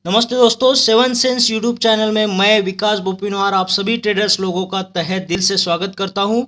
नमस्ते दोस्तों, seven sense YouTube channel में मैं विकास बोपिनवार आप सभी ट्रेडर्स लोगों का तहे दिल से स्वागत करता हूं।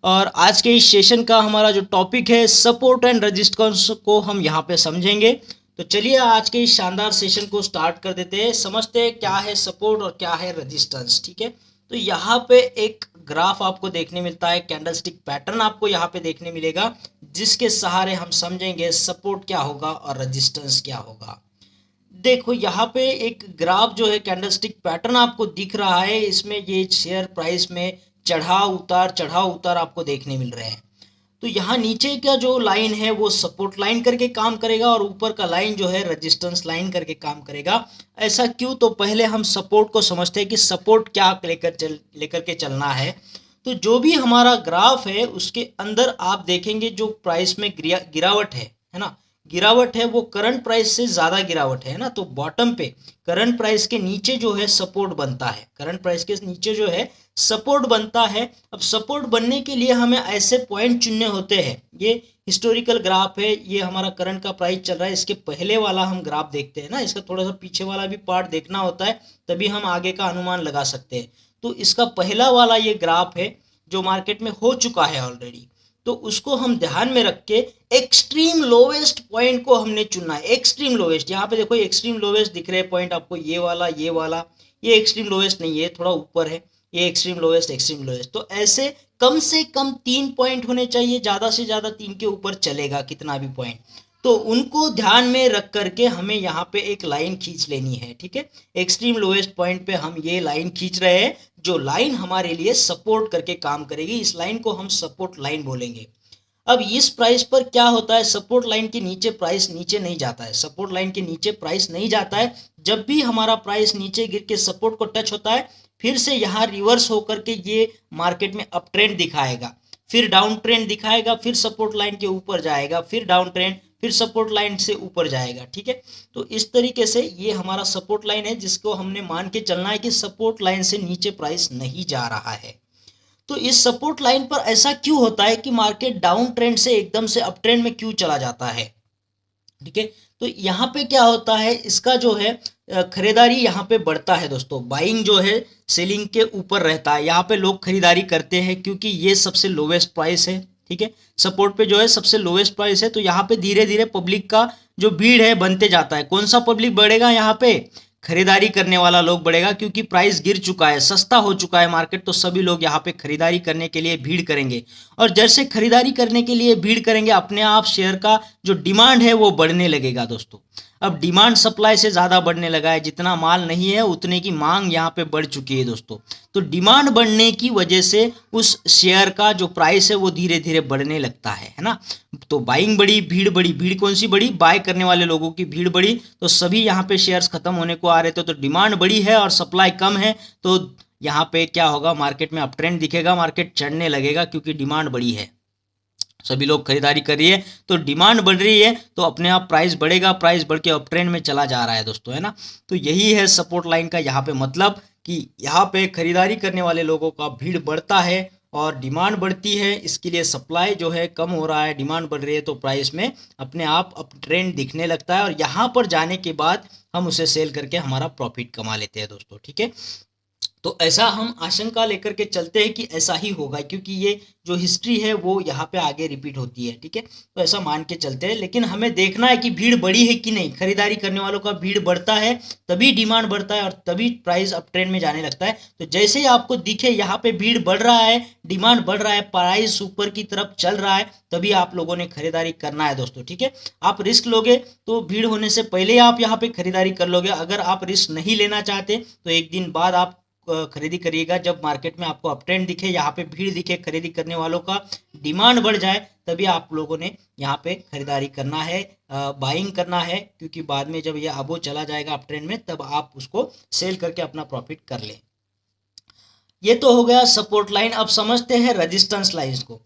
और आज के इस सेशन का हमारा जो टॉपिक है सपोर्ट एंड रेजिस्टेंस को हम यहां पे समझेंगे। तो चलिए आज के इस शानदार सेशन को स्टार्ट कर देते हैं। समझते हैं क्या है सपोर्ट और क्या है रेजिस्टेंस। ठीक है, तो यहाँ पे एक ग्राफ आपको देखने मिलता है, कैंडलस्टिक पैटर्न आपको यहाँ पे देखने मिलेगा, जिसके सहारे हम समझेंगे सपोर्ट क्या होगा और रेजिस्टेंस क्या होगा। देखो यहाँ पे एक ग्राफ जो है कैंडलस्टिक पैटर्न आपको दिख रहा है, इसमें ये शेयर प्राइस में चढ़ाव उतार आपको देखने मिल रहे हैं। तो यहाँ नीचे का जो लाइन है वो सपोर्ट लाइन करके काम करेगा और ऊपर का लाइन जो है रेजिस्टेंस लाइन करके काम करेगा। ऐसा क्यों? तो पहले हम सपोर्ट को समझते हैं कि सपोर्ट क्या लेकर के चलना है। तो जो भी हमारा ग्राफ है उसके अंदर आप देखेंगे जो प्राइस में गिरावट है ना, गिरावट है वो करंट प्राइस से ज़्यादा गिरावट है ना। तो बॉटम पे करंट प्राइस के नीचे जो है सपोर्ट बनता है, करंट प्राइस के नीचे जो है सपोर्ट बनता है। अब सपोर्ट बनने के लिए हमें ऐसे पॉइंट चुनने होते हैं। ये हिस्टोरिकल ग्राफ है, ये हमारा करंट का प्राइस चल रहा है, इसके पहले वाला हम ग्राफ देखते हैं ना, इसका थोड़ा सा पीछे वाला भी पार्ट देखना होता है, तभी हम आगे का अनुमान लगा सकते हैं। तो इसका पहला वाला ये ग्राफ है जो मार्केट में हो चुका है ऑलरेडी। तो उसको हम ध्यान में रख के एक्सट्रीम लोवेस्ट पॉइंट को हमने चुनना है। एक्सट्रीम लोवेस्ट, यहाँ पे देखो एक्सट्रीम लोवेस्ट दिख रहे हैं पॉइंट आपको, ये एक्सट्रीम लोवेस्ट नहीं है, थोड़ा ऊपर है, ये एक्सट्रीम लोवेस्ट। तो ऐसे कम से कम 3 पॉइंट होने चाहिए, ज़्यादा से ज़्यादा 3 के ऊपर चलेगा कितना भी पॉइंट। तो उनको ध्यान में रख करके हमें यहाँ पे एक लाइन खींच लेनी है। ठीक है, एक्सट्रीम लोवेस्ट पॉइंट पे हम ये लाइन खींच रहे हैं, जो लाइन हमारे लिए सपोर्ट करके काम करेगी। इस लाइन को हम सपोर्ट लाइन बोलेंगे। अब इस प्राइस पर क्या होता है, सपोर्ट लाइन के नीचे प्राइस नीचे नहीं जाता है, सपोर्ट लाइन के नीचे प्राइस नहीं जाता है। जब भी हमारा प्राइस नीचे गिर के सपोर्ट को टच होता है, फिर से यहाँ रिवर्स होकर के ये मार्केट में अप ट्रेंड दिखाएगा, फिर डाउन ट्रेंड दिखाएगा, फिर सपोर्ट लाइन के ऊपर जाएगा, फिर डाउन ट्रेंड, फिर सपोर्ट लाइन से ऊपर जाएगा। ठीक है, तो इस तरीके से ये हमारा सपोर्ट लाइन है, जिसको हमने मान के चलना है कि सपोर्ट लाइन से नीचे प्राइस नहीं जा रहा है। तो इस सपोर्ट लाइन पर ऐसा क्यों होता है कि मार्केट डाउन ट्रेंड से एकदम से अप ट्रेंड में क्यों चला जाता है? ठीक है, तो यहाँ पे क्या होता है, इसका जो है खरीदारी यहाँ पे बढ़ता है दोस्तों। बाइंग जो है सेलिंग के ऊपर रहता है, यहाँ पे लोग खरीदारी करते हैं क्योंकि ये सबसे लोवेस्ट प्राइस है। ठीक है, सपोर्ट पे जो है सबसे लोवेस्ट प्राइस है, तो यहाँ पे धीरे धीरे पब्लिक का जो भीड़ है बनते जाता है। कौन सा पब्लिक बढ़ेगा यहाँ पे? खरीदारी करने वाला लोग बढ़ेगा, क्योंकि प्राइस गिर चुका है, सस्ता हो चुका है मार्केट, तो सभी लोग यहाँ पे खरीदारी करने के लिए भीड़ करेंगे। और जैसे खरीदारी करने के लिए भीड़ करेंगे, अपने आप शेयर का जो डिमांड है वो बढ़ने लगेगा दोस्तों। अब डिमांड सप्लाई से ज़्यादा बढ़ने लगा है, जितना माल नहीं है उतने की मांग यहाँ पे बढ़ चुकी है दोस्तों। तो डिमांड बढ़ने की वजह से उस शेयर का जो प्राइस है वो धीरे धीरे बढ़ने लगता है ना। तो बाइंग बढ़ी, भीड़ कौन सी बढ़ी? बाय करने वाले लोगों की भीड़ बढ़ी, तो सभी यहाँ पे शेयर्स खत्म होने को आ रहे थे। तो डिमांड बढ़ी है और सप्लाई कम है, तो यहाँ पे क्या होगा, मार्केट में अप ट्रेंड दिखेगा, मार्केट चढ़ने लगेगा, क्योंकि डिमांड बढ़ी है, सभी लोग खरीदारी कर रही है, तो डिमांड बढ़ रही है, तो अपने आप प्राइस बढ़ेगा, प्राइस बढ़ के अप ट्रेंड में चला जा रहा है दोस्तों, है ना। तो यही है सपोर्ट लाइन का यहाँ पे मतलब, कि यहाँ पे खरीदारी करने वाले लोगों का भीड़ बढ़ता है और डिमांड बढ़ती है, इसके लिए सप्लाई जो है कम हो रहा है, डिमांड बढ़ रही है, तो प्राइस में अपने आप अप ट्रेंड दिखने लगता है, और यहाँ पर जाने के बाद हम उसे सेल करके हमारा प्रॉफिट कमा लेते हैं दोस्तों। ठीक है, तो ऐसा हम आशंका लेकर के चलते हैं कि ऐसा ही होगा, क्योंकि ये जो हिस्ट्री है वो यहाँ पे आगे रिपीट होती है। ठीक है, तो ऐसा मान के चलते हैं, लेकिन हमें देखना है कि भीड़ बढ़ी है कि नहीं। खरीदारी करने वालों का भीड़ बढ़ता है तभी डिमांड बढ़ता है और तभी प्राइस अप ट्रेंड में जाने लगता है। तो जैसे ही आपको दिखे यहाँ पे भीड़ बढ़ रहा है, डिमांड बढ़ रहा है, प्राइस ऊपर की तरफ चल रहा है, तभी आप लोगों ने खरीदारी करना है दोस्तों। ठीक है, आप रिस्क लोगे तो भीड़ होने से पहले आप यहाँ पे खरीदारी कर लोगे। अगर आप रिस्क नहीं लेना चाहते तो एक दिन बाद आप खरीदी करिएगा, जब मार्केट में आपको अप ट्रेंड दिखे, यहाँ पे भीड़ दिखे, खरीदी करने वालों का डिमांड बढ़ जाए, तभी आप लोगों ने यहाँ पे खरीदारी करना है, बाइंग करना है, क्योंकि बाद में जब ये अबो चला जाएगा अप ट्रेंड में, तब आप उसको सेल करके अपना प्रॉफिट कर लें। ये तो हो गया सपोर्ट लाइन। अब समझते हैं रेजिस्टेंस लाइन को।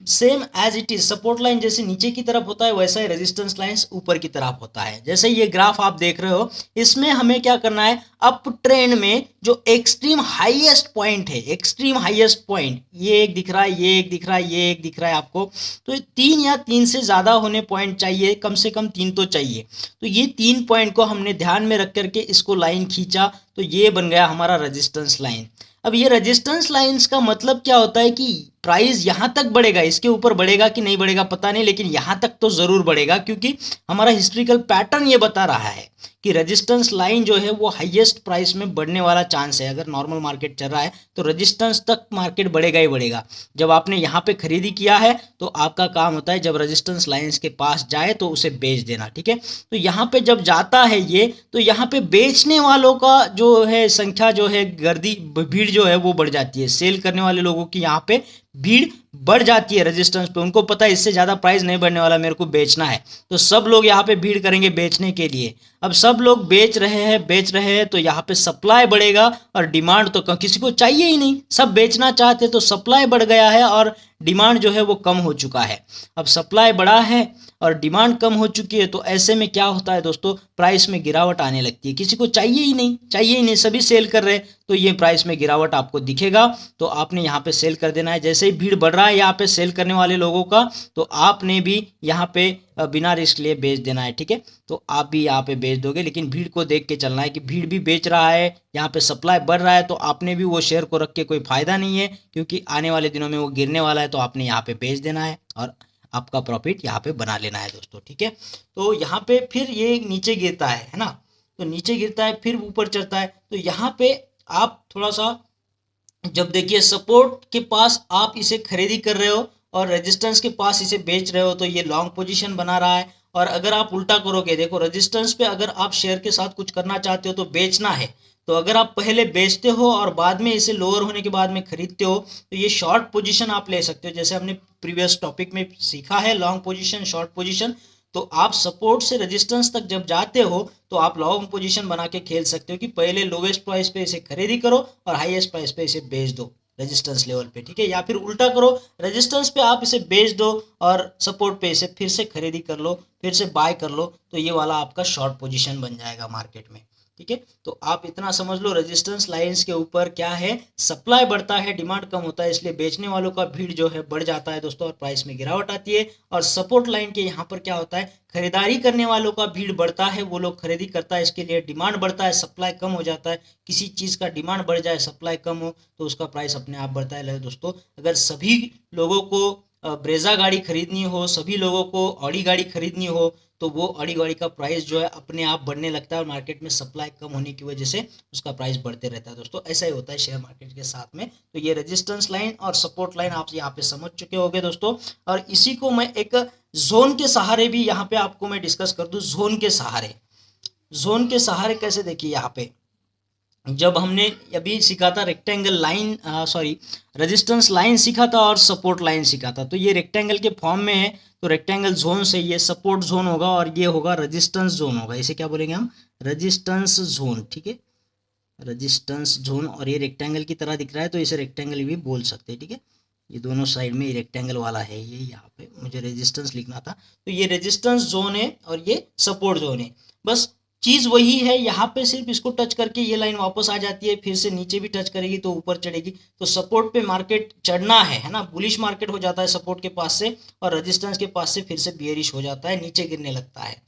Same as it is support line जैसे नीचे की तरफ होता है वैसा ही रेजिस्टेंस लाइंस ऊपर की तरफ होता है। जैसे ये ग्राफ आप देख रहे हो, इसमें हमें क्या करना है, अप ट्रेंड में जो एक्सट्रीम हाईएस्ट पॉइंट है, एक्सट्रीम हाईएस्ट पॉइंट ये एक दिख रहा है, ये एक दिख रहा है, ये एक दिख रहा है आपको, तो 3 या 3 से ज़्यादा होने पॉइंट चाहिए, कम से कम 3 तो चाहिए। तो ये 3 पॉइंट को हमने ध्यान में रख करके इसको लाइन खींचा, तो ये बन गया हमारा रेजिस्टेंस लाइन। अब ये रेजिस्टेंस लाइंस का मतलब क्या होता है कि प्राइस यहाँ तक बढ़ेगा, इसके ऊपर बढ़ेगा कि नहीं बढ़ेगा पता नहीं, लेकिन यहाँ तक तो ज़रूर बढ़ेगा, क्योंकि हमारा हिस्ट्रिकल पैटर्न ये बता रहा है कि रेजिस्टेंस लाइन जो है वो हाईएस्ट प्राइस में बढ़ने वाला चांस है। अगर नॉर्मल मार्केट चल रहा है तो रेजिस्टेंस तक मार्केट बढ़ेगा ही बढ़ेगा। जब आपने यहाँ पे खरीदी किया है तो आपका काम होता है जब रेजिस्टेंस लाइंस के पास जाए तो उसे बेच देना, ठीक है। तो यहाँ पे जब जाता है ये, तो यहाँ पे बेचने वालों का जो है संख्या जो है, गर्दी भीड़ जो है वो बढ़ जाती है। सेल करने वाले लोगों की यहाँ पे भीड़ बढ़ जाती है रेजिस्टेंस पे, उनको पता है इससे ज़्यादा प्राइस नहीं बढ़ने वाला, मेरे को बेचना है, तो सब लोग यहाँ पे भीड़ करेंगे बेचने के लिए। अब सब लोग बेच रहे हैं तो यहाँ पे सप्लाई बढ़ेगा और डिमांड तो किसी को चाहिए ही नहीं, सब बेचना चाहते, तो सप्लाई बढ़ गया है और डिमांड जो है वो कम हो चुका है। अब सप्लाई बढ़ा है और डिमांड कम हो चुकी है, तो ऐसे में क्या होता है दोस्तों, प्राइस में गिरावट आने लगती है। किसी को चाहिए ही नहीं, सभी सेल कर रहे हैं, तो ये प्राइस में गिरावट आपको दिखेगा। तो आपने यहाँ पे सेल कर देना है। जैसे ही भीड़ बढ़ रहा है यहाँ पे सेल करने वाले लोगों का, तो आपने भी यहाँ पे बिना रिस्क लिए बेच देना है, ठीक है। तो आप भी यहाँ पे बेच दोगे, लेकिन भीड़ को देख के चलना है कि भीड़ भी बेच रहा है, यहाँ पे सप्लाई बढ़ रहा है, तो आपने भी वो शेयर को रख के कोई फायदा नहीं है, क्योंकि आने वाले दिनों में वो गिरने वाला है। तो आपने यहाँ पे बेच देना है और आपका प्रॉफिट यहाँ पे बना लेना है दोस्तों, ठीक है। तो यहाँ पे फिर ये नीचे गिरता है ना, तो नीचे गिरता है फिर ऊपर चढ़ता है। तो यहाँ पे आप थोड़ा सा जब देखिए सपोर्ट के पास आप इसे खरीदी कर रहे हो और रेजिस्टेंस के पास इसे बेच रहे हो, तो ये लॉन्ग पोजीशन बना रहा है। और अगर आप उल्टा करोगे, देखो रेजिस्टेंस पे अगर आप शेयर के साथ कुछ करना चाहते हो तो बेचना है, तो अगर आप पहले बेचते हो और बाद में इसे लोअर होने के बाद में खरीदते हो, तो ये शॉर्ट पोजीशन आप ले सकते हो। जैसे हमने प्रीवियस टॉपिक में सीखा है लॉन्ग पोजीशन, शॉर्ट पोजीशन। तो आप सपोर्ट से रेजिस्टेंस तक जब जाते हो तो आप लॉन्ग पोजीशन बना के खेल सकते हो कि पहले लोवेस्ट प्राइस पे इसे खरीदी करो और हाईएस्ट प्राइस पे इसे बेच दो रेजिस्टेंस लेवल पे, ठीक है। या फिर उल्टा करो, रेजिस्टेंस पे आप इसे बेच दो और सपोर्ट पे इसे फिर से खरीदी कर लो, फिर से बाय कर लो, तो ये वाला आपका शॉर्ट पोजीशन बन जाएगा मार्केट में, ठीक है। तो आप इतना समझ लो, रेजिस्टेंस लाइंस के ऊपर क्या है, सप्लाई बढ़ता है, डिमांड कम होता है, इसलिए बेचने वालों का भीड़ जो है बढ़ जाता है दोस्तों, और प्राइस में गिरावट आती है। और सपोर्ट लाइन के यहाँ पर क्या होता है, खरीदारी करने वालों का भीड़ बढ़ता है, वो लोग खरीदी करता है, इसके लिए डिमांड बढ़ता है, सप्लाई कम हो जाता है। किसी चीज़ का डिमांड बढ़ जाए, सप्लाई कम हो, तो उसका प्राइस अपने आप बढ़ता है दोस्तों। अगर सभी लोगों को ब्रेजा गाड़ी खरीदनी हो, सभी लोगों को ऑडी गाड़ी खरीदनी हो, तो वो ऑडी गाड़ी का प्राइस जो है अपने आप बढ़ने लगता है, और मार्केट में सप्लाई कम होने की वजह से उसका प्राइस बढ़ते रहता है दोस्तों। ऐसा ही होता है शेयर मार्केट के साथ में। तो ये रेजिस्टेंस लाइन और सपोर्ट लाइन आप यहाँ पे समझ चुके होंगे दोस्तों। और इसी को मैं एक जोन के सहारे भी यहाँ पे आपको मैं डिस्कस कर दूँ। जोन के सहारे कैसे, देखिए यहाँ पे जब हमने अभी सीखा था रेक्टेंगल लाइन, रेजिस्टेंस लाइन सीखा था और सपोर्ट लाइन सीखा था, तो ये रेक्टेंगल के फॉर्म में है, तो रेक्टेंगल जोन से ये सपोर्ट जोन होगा और ये होगा रेजिस्टेंस जोन होगा। इसे क्या बोलेंगे हम, रेजिस्टेंस जोन, ठीक है, रेजिस्टेंस जोन। और ये रेक्टेंगल की तरह दिख रहा है तो इसे रेक्टेंगल भी बोल सकते हैं, ठीक है। ये दोनों साइड में रेक्टेंगल वाला है, ये यहाँ पे मुझे रेजिस्टेंस लिखना था, तो ये रेजिस्टेंस जोन है और ये सपोर्ट जोन है। बस चीज़ वही है, यहाँ पे सिर्फ इसको टच करके ये लाइन वापस आ जाती है, फिर से नीचे भी टच करेगी तो ऊपर चढ़ेगी। तो सपोर्ट पे मार्केट चढ़ना है ना, बुलिश मार्केट हो जाता है सपोर्ट के पास से, और रेजिस्टेंस के पास से फिर से बियरिश हो जाता है, नीचे गिरने लगता है।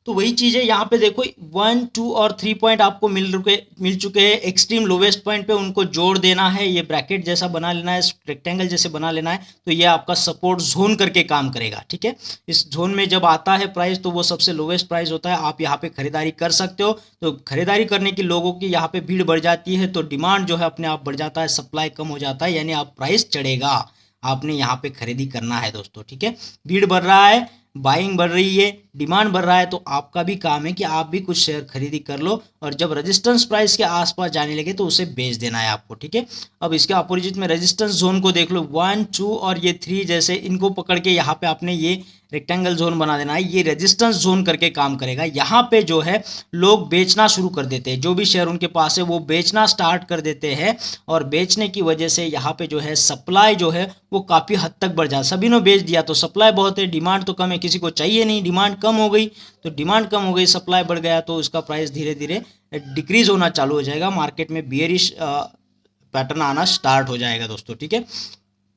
तो वही चीज़ है यहाँ पे, देखो 1, 2 और 3 पॉइंट आपको मिल चुके हैं। एक्सट्रीम लोवेस्ट पॉइंट पे उनको जोड़ देना है, ये ब्रैकेट जैसा बना लेना है, रेक्टेंगल जैसे बना लेना है, तो ये आपका सपोर्ट जोन करके काम करेगा, ठीक है। इस जोन में जब आता है प्राइस तो वो सबसे लोवेस्ट प्राइस होता है, आप यहाँ पे खरीदारी कर सकते हो। तो खरीदारी करने की लोगों की यहाँ पे भीड़ बढ़ जाती है, तो डिमांड जो है अपने आप बढ़ जाता है, सप्लाई कम हो जाता है, यानी आप प्राइस चढ़ेगा, आपने यहाँ पे खरीदी करना है दोस्तों, ठीक है। भीड़ बढ़ रहा है, बाइंग बढ़ रही है, डिमांड बढ़ रहा है, तो आपका भी काम है कि आप भी कुछ शेयर खरीदी कर लो और जब रेजिस्टेंस प्राइस के आसपास जाने लगे तो उसे बेच देना है आपको, ठीक है। अब इसके अपोजिट में रेजिस्टेंस जोन को देख लो, 1 2 और ये 3 जैसे इनको पकड़ के यहाँ पे आपने ये रेक्टेंगल जोन बना देना है। ये रेजिस्टेंस जोन करके काम करेगा। यहाँ पे जो है लोग बेचना शुरू कर देते हैं, जो भी शेयर उनके पास है वो बेचना स्टार्ट कर देते हैं और बेचने की वजह से यहाँ पे जो है सप्लाई जो है वो काफ़ी हद तक बढ़ जाता। सभी ने बेच दिया तो सप्लाई बहुत है, डिमांड तो कम है, किसी को चाहिए नहीं, डिमांड कम हो गई तो डिमांड कम हो गई, सप्लाई बढ़ गया तो उसका प्राइस धीरे धीरे डिक्रीज होना चालू हो जाएगा, मार्केट में बियरिश पैटर्न आना स्टार्ट हो जाएगा दोस्तों, ठीक है।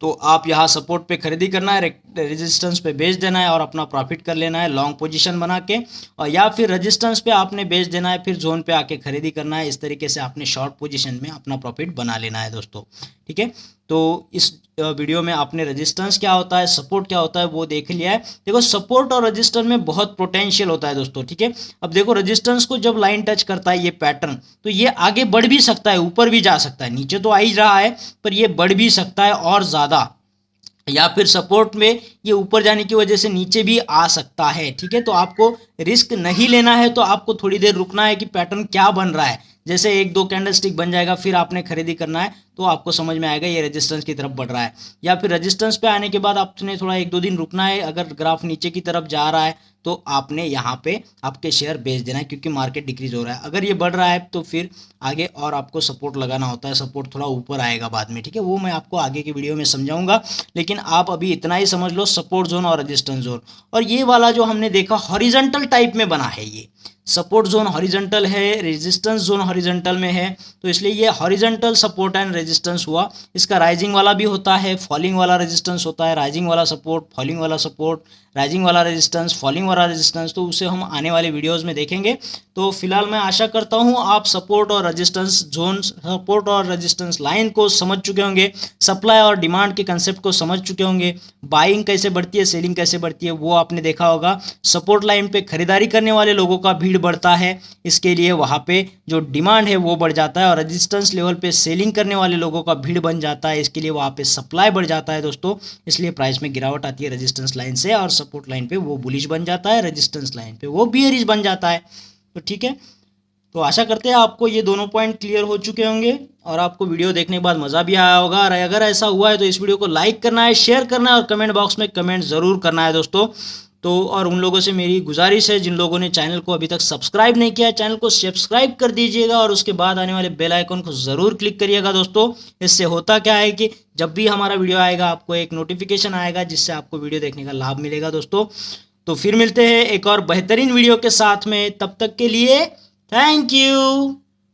तो आप यहाँ सपोर्ट पे खरीदी करना है, रेजिस्टेंस पे बेच देना है और अपना प्रॉफिट कर लेना है लॉन्ग पोजीशन बना के, और या फिर रेजिस्टेंस पे आपने बेच देना है, फिर जोन पे आके खरीदी करना है। इस तरीके से आपने शॉर्ट पोजीशन में अपना प्रॉफिट बना लेना है दोस्तों, ठीक है। तो इस वीडियो में आपने रेजिस्टेंस क्या होता है, सपोर्ट क्या होता है वो देख लिया है। देखो सपोर्ट और रेजिस्टेंस में बहुत पोटेंशियल होता है दोस्तों, ठीक है। अब देखो रेजिस्टेंस को जब लाइन टच करता है ये पैटर्न, तो ये आगे बढ़ भी सकता है, ऊपर भी जा सकता है, नीचे तो आ ही रहा है पर ये बढ़ भी सकता है और ज़्यादा, या फिर सपोर्ट में ये ऊपर जाने की वजह से नीचे भी आ सकता है, ठीक है। तो आपको रिस्क नहीं लेना है, तो आपको थोड़ी देर रुकना है कि पैटर्न क्या बन रहा है। जैसे 1-2 कैंडलस्टिक बन जाएगा फिर आपने खरीदी करना है, तो आपको समझ में आएगा ये रेजिस्टेंस की तरफ बढ़ रहा है। या फिर रेजिस्टेंस पे आने के बाद आपने थोड़ा 1-2 दिन रुकना है, अगर ग्राफ नीचे की तरफ जा रहा है तो आपने यहाँ पे आपके शेयर बेच देना है, क्योंकि मार्केट डिक्रीज हो रहा है। अगर ये बढ़ रहा है तो फिर आगे और आपको सपोर्ट लगाना होता है, सपोर्ट थोड़ा ऊपर आएगा बाद में, ठीक है। वो मैं आपको आगे की वीडियो में समझाऊंगा, लेकिन आप अभी इतना ही समझ लो, सपोर्ट जोन और रेजिस्टेंस जोन। और ये वाला जो हमने देखा हॉरिजॉन्टल टाइप में बना है, ये सपोर्ट जोन हॉरिजॉन्टल है, रेजिस्टेंस जोन हॉरिजॉन्टल में है, तो इसलिए ये हॉरिजॉन्टल सपोर्ट एंड रेजिस्टेंस हुआ। इसका राइजिंग वाला भी होता है, फॉलिंग वाला रेजिस्टेंस होता है, राइजिंग वाला सपोर्ट, फॉलिंग वाला सपोर्ट, राइजिंग वाला रेजिस्टेंस, फॉलिंग वाला रेजिस्टेंस, तो उसे हम आने वाले वीडियोस में देखेंगे। तो फिलहाल मैं आशा करता हूँ आप सपोर्ट और रेजिस्टेंस जोन, सपोर्ट और रेजिस्टेंस लाइन को समझ चुके होंगे, सप्लाई और डिमांड के कंसेप्ट को समझ चुके होंगे, बाइंग कैसे बढ़ती है, सेलिंग कैसे बढ़ती है वो आपने देखा होगा। सपोर्ट लाइन पे खरीदारी करने वाले लोगों का भीड़ बढ़ता है, इसके लिए वहाँ पे जो डिमांड है वो बढ़ जाता है, और रेजिस्टेंस लेवल पे सेलिंग करने वाले लोगों का भीड़ बन जाता है, इसके लिए वहाँ पे सप्लाई बढ़ जाता है दोस्तों, इसलिए प्राइस में गिरावट आती है रेजिस्टेंस लाइन से, और सपोर्ट लाइन पे वो बुलिश बन जाता है, रेजिस्टेंस लाइन पे वो बियरिश बन जाता है। तो ठीक है, तो आशा करते हैं आपको ये दोनों पॉइंट क्लियर हो चुके होंगे और आपको वीडियो देखने के बाद मज़ा भी आया होगा। और अगर ऐसा हुआ है तो इस वीडियो को लाइक करना है, शेयर करना है और कमेंट बॉक्स में कमेंट ज़रूर करना है दोस्तों। तो और उन लोगों से मेरी गुजारिश है जिन लोगों ने चैनल को अभी तक सब्सक्राइब नहीं किया है, चैनल को सब्सक्राइब कर दीजिएगा और उसके बाद आने वाले बेल आइकन को ज़रूर क्लिक करिएगा दोस्तों। इससे होता क्या है कि जब भी हमारा वीडियो आएगा आपको एक नोटिफिकेशन आएगा, जिससे आपको वीडियो देखने का लाभ मिलेगा दोस्तों। तो फिर मिलते हैं एक और बेहतरीन वीडियो के साथ में, तब तक के लिए थैंक यू।